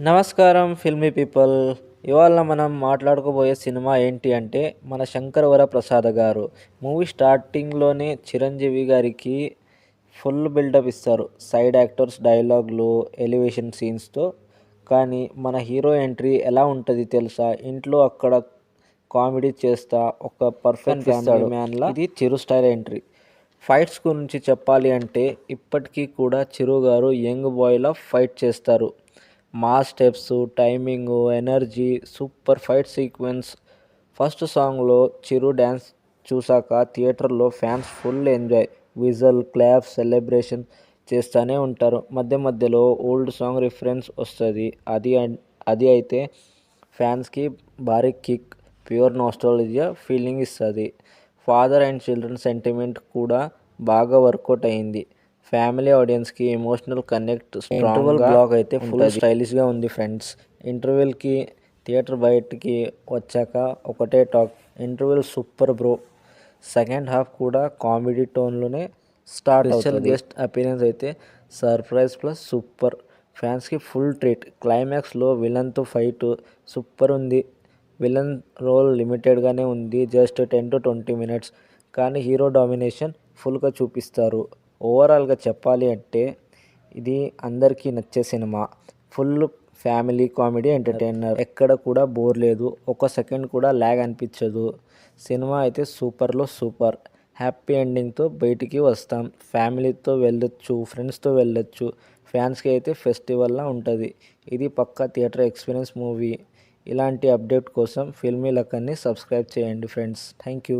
నమస్కారం ఫిల్మీ పీపుల్. ఇవాళ మనం మాట్లాడుకోబోయే సినిమా ఏంటి అంటే మన శంకర్ వరప్రసాద్ గారు. మూవీ స్టార్టింగ్లోనే చిరంజీవి గారికి ఫుల్ బిల్డప్ ఇస్తారు, సైడ్ యాక్టర్స్ డైలాగులు, ఎలివేషన్ సీన్స్తో. కానీ మన హీరో ఎంట్రీ ఎలా ఉంటుంది తెలుసా? ఇంట్లో అక్కడ కామెడీ చేస్తా ఒక పర్ఫెక్ట్ ఫ్యామిలీ మ్యాన్లా. ఇది చిరు స్టైల్ ఎంట్రీ. ఫైట్స్ గురించి చెప్పాలి అంటే ఇప్పటికీ కూడా చిరు గారు యంగ్ బాయ్లా ఫైట్ చేస్తారు. Mass steps, timing, energy, super fight sequence. First సాంగ్లో చిరు డ్యాన్స్ చూసాక థియేటర్లో fans full enjoy, whistle, claps, celebration చేస్తూనే ఉంటారు. మధ్య మధ్యలో ఓల్డ్ సాంగ్ రిఫరెన్స్ వస్తుంది. అది అయితే ఫ్యాన్స్కి భారీ కిక్, ప్యూర్ నాస్టాల్జియా ఫీలింగ్ ఇస్తుంది. ఫాదర్ అండ్ చిల్డ్రన్ సెంటిమెంట్ కూడా బాగా వర్కౌట్ అయింది. ఫ్యామిలీ ఆడియన్స్కి ఎమోషనల్ కనెక్ట్. ఇంటర్వెల్ బ్లాక్ అయితే ఫుల్ స్టైలిష్గా ఉంది ఫ్రెండ్స్. ఇంటర్వెల్కి థియేటర్ బయటికి వచ్చాక ఒకటే talk, interval super bro. Second half కూడా కామెడీ టోన్లోనే స్టార్ట్ అవుతుంది. గెస్ట్ అపీరెన్స్ అయితే సర్ప్రైజ్ ప్లస్ సూపర్. ఫ్యాన్స్కి ఫుల్ ట్రీట్. క్లైమాక్స్లో విలన్తో ఫైట్ సూపర్ ఉంది. విలన్ రోల్ లిమిటెడ్గానే ఉంది, జస్ట్ 10 to 20 minutes, కానీ హీరో డామినేషన్ ఫుల్గా చూపిస్తారు. ఓవరాల్గా చెప్పాలి అంటే ఇది అందరికీ నచ్చే cinema. Full family comedy entertainer. ఎక్కడ కూడా బోర్ లేదు, ఒక సెకండ్ కూడా ల్యాగ్ అనిపించదు. సినిమా అయితే సూపర్లో సూపర్. హ్యాపీ ఎండింగ్తో బయటికి వస్తాం. ఫ్యామిలీతో వెళ్ళొచ్చు, ఫ్రెండ్స్తో వెళ్ళొచ్చు. ఫ్యాన్స్కి అయితే ఫెస్టివల్లా ఉంటుంది. ఇది పక్కా థియేటర్ ఎక్స్పీరియన్స్ మూవీ. ఇలాంటి అప్డేట్ కోసం ఫిల్మీ లక్కని సబ్స్క్రైబ్ చేయండి ఫ్రెండ్స్. Thank you.